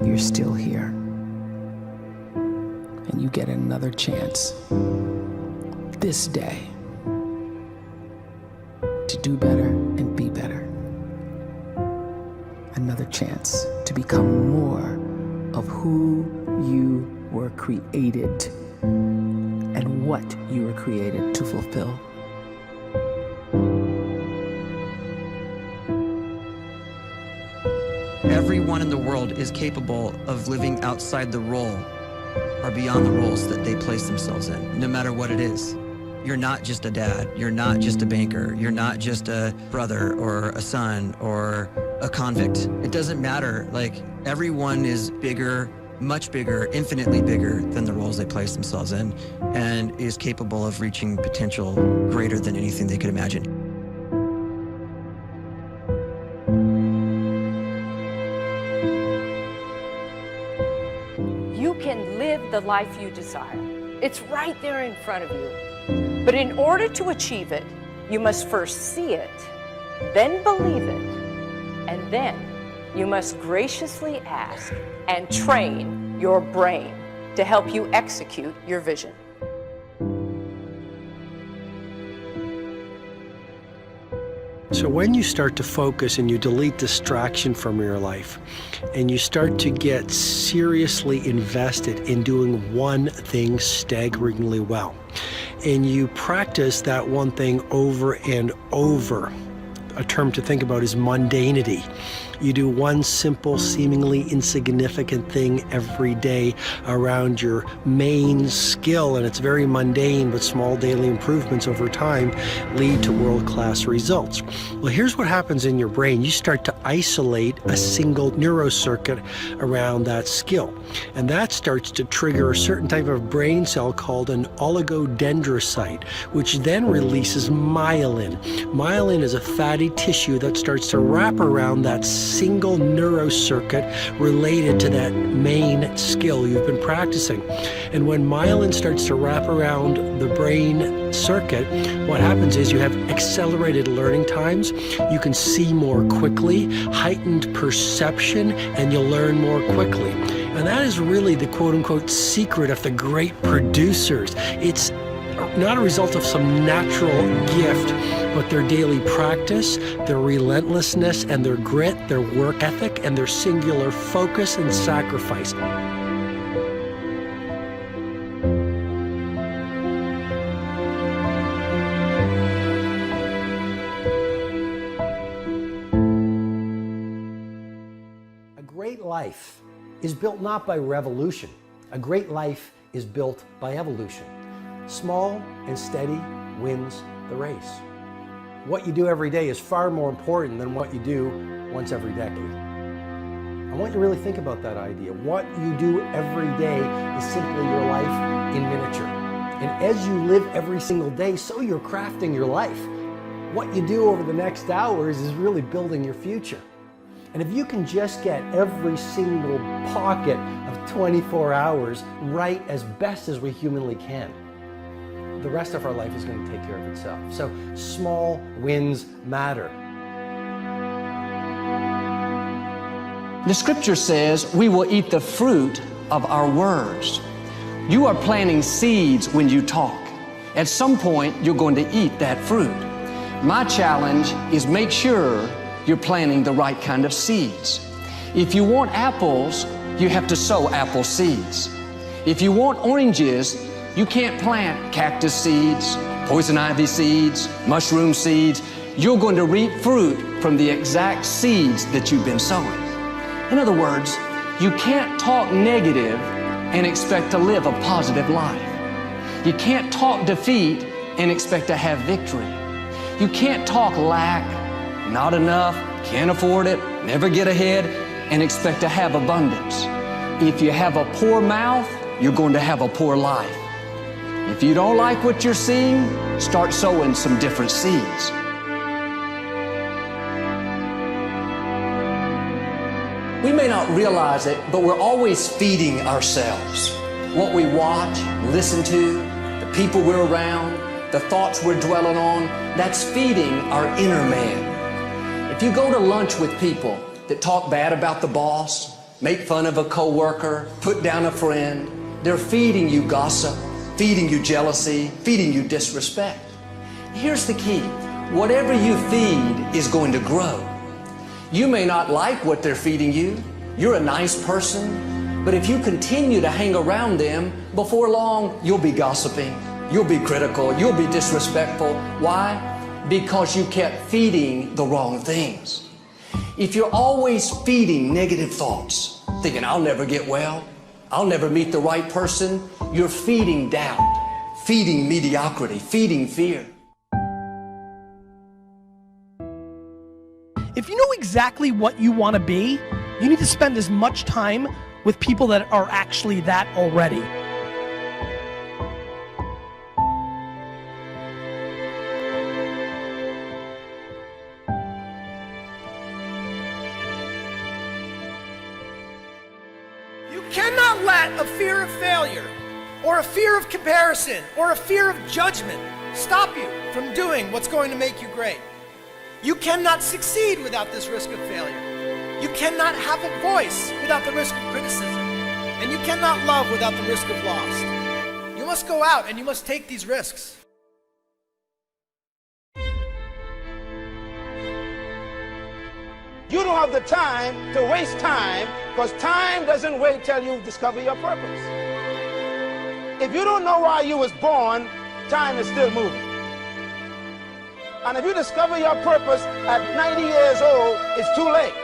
you're still here. And you get another chance this day to do better and be better. Another chance to become more of who you were created and what you were created to fulfill. Everyone in the world is capable of living outside the role or beyond the roles that they place themselves in, no matter what it is. You're not just a dad, you're not just a banker, you're not just a brother or a son or a convict. It doesn't matter. Like, everyone is bigger, much bigger, infinitely bigger than the roles they place themselves in, and is capable of reaching potential greater than anything they could imagine. You can live the life you desire. It's right there in front of you. But in order to achieve it, you must first see it, then believe it, and then you must graciously ask and train your brain to help you execute your vision. So when you start to focus and you delete distraction from your life, and you start to get seriously invested in doing one thing staggeringly well, and you practice that one thing over and over, a term to think about is mundanity. You do one simple, seemingly insignificant thing every day around your main skill, and it's very mundane, but small daily improvements over time lead to world-class results. Well, here's what happens in your brain. You start to isolate a single neurocircuit around that skill, and that starts to trigger a certain type of brain cell called an oligodendrocyte, which then releases myelin. Myelin is a fatty tissue that starts to wrap around that single neurocircuit related to that main skill you've been practicing. And when myelin starts to wrap around the brain circuit, what happens is you have accelerated learning times, you can see more quickly, heightened perception, and you'll learn more quickly. And that is really the quote-unquote secret of the great producers. It's not a result of some natural gift, but their daily practice, their relentlessness and their grit, their work ethic, and their singular focus and sacrifice. A great life is built not by revolution. A great life is built by evolution. Small and steady wins the race. What you do every day is far more important than what you do once every decade. I want you to really think about that idea. What you do every day is simply your life in miniature. And as you live every single day, so you're crafting your life. What you do over the next hours is really building your future. And if you can just get every single pocket of 24 hours right as best as we humanly can, the rest of our life is going to take care of itself. So small wins matter. The scripture says we will eat the fruit of our words. You are planting seeds when you talk. At some point, you're going to eat that fruit. My challenge is make sure you're planting the right kind of seeds. If you want apples, you have to sow apple seeds. If you want oranges, you can't plant cactus seeds, poison ivy seeds, mushroom seeds. You're going to reap fruit from the exact seeds that you've been sowing. In other words, you can't talk negative and expect to live a positive life. You can't talk defeat and expect to have victory. You can't talk lack, not enough, can't afford it, never get ahead, and expect to have abundance. If you have a poor mouth, you're going to have a poor life. If you don't like what you're seeing, start sowing some different seeds. We may not realize it, but we're always feeding ourselves. What we watch, listen to, the people we're around, the thoughts we're dwelling on, that's feeding our inner man. If you go to lunch with people that talk bad about the boss, make fun of a coworker, put down a friend. They're feeding you gossip, feeding you jealousy, feeding you disrespect. Here's the key. Whatever you feed is going to grow. You may not like what they're feeding you. You're a nice person. But if you continue to hang around them, before long, you'll be gossiping. You'll be critical. You'll be disrespectful. Why? Because you kept feeding the wrong things. If you're always feeding negative thoughts, thinking, I'll never get well, I'll never meet the right person, you're feeding doubt, feeding mediocrity, feeding fear. If you know exactly what you want to be, you need to spend as much time with people that are actually that already. You cannot let a fear of failure, or a fear of comparison, or a fear of judgment stop you from doing what's going to make you great. You cannot succeed without this risk of failure. You cannot have a voice without the risk of criticism. And you cannot love without the risk of loss. You must go out and you must take these risks. You don't have the time to waste time, because time doesn't wait till you discover your purpose. If you don't know why you was born, time is still moving. And if you discover your purpose at 90 years old, it's too late.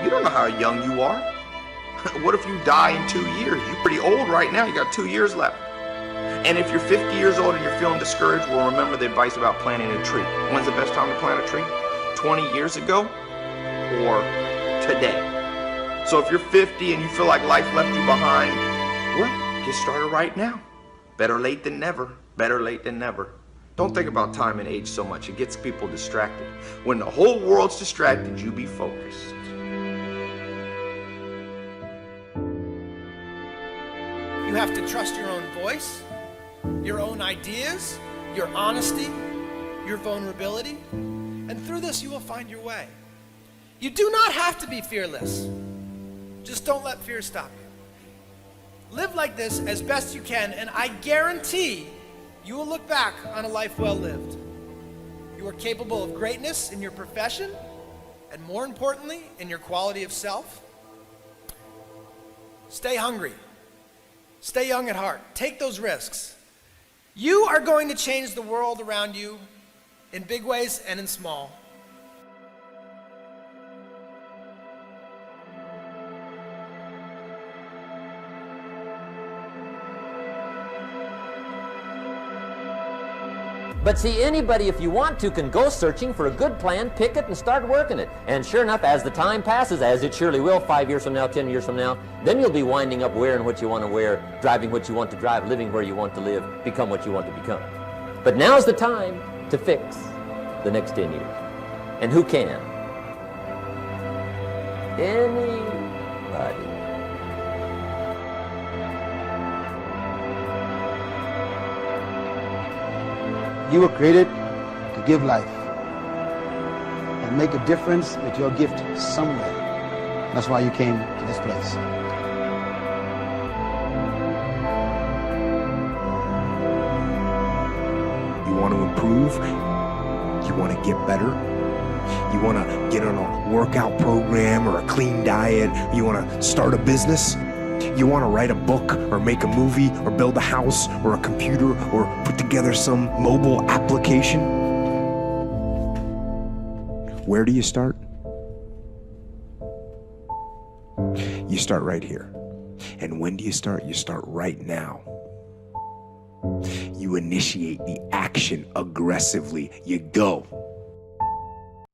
You don't know how young you are. What if you die in 2 years? You're pretty old right now. You got 2 years left. And if you're 50 years old and you're feeling discouraged, well, remember the advice about planting a tree. When's the best time to plant a tree? 20 years ago or today? So if you're 50 and you feel like life left you behind, well, get started right now. Better late than never. Better late than never. Don't think about time and age so much. It gets people distracted. When the whole world's distracted, you be focused. You have to trust your own voice, your own ideas, your honesty, your vulnerability, and through this you will find your way. You do not have to be fearless. Just don't let fear stop you. Live like this as best you can, and I guarantee you will look back on a life well lived. You are capable of greatness in your profession, and more importantly, in your quality of self. Stay hungry. Stay young at heart. Take those risks. You are going to change the world around you in big ways and in small. But see, anybody, if you want to, can go searching for a good plan, pick it, and start working it. And sure enough, as the time passes, as it surely will, 5 years from now, 10 years from now, then you'll be winding up wearing what you want to wear, driving what you want to drive, living where you want to live, become what you want to become. But now's the time to fix the next 10 years. And who can? Anybody. You were created to give life and make a difference with your gift somewhere. That's why you came to this place. You want to improve? You want to get better? You want to get on a workout program or a clean diet? You want to start a business? You want to write a book or make a movie or build a house or a computer or put together some mobile application? Where do you start? You start right here. And when do you start? You start right now. You initiate the action aggressively. You go.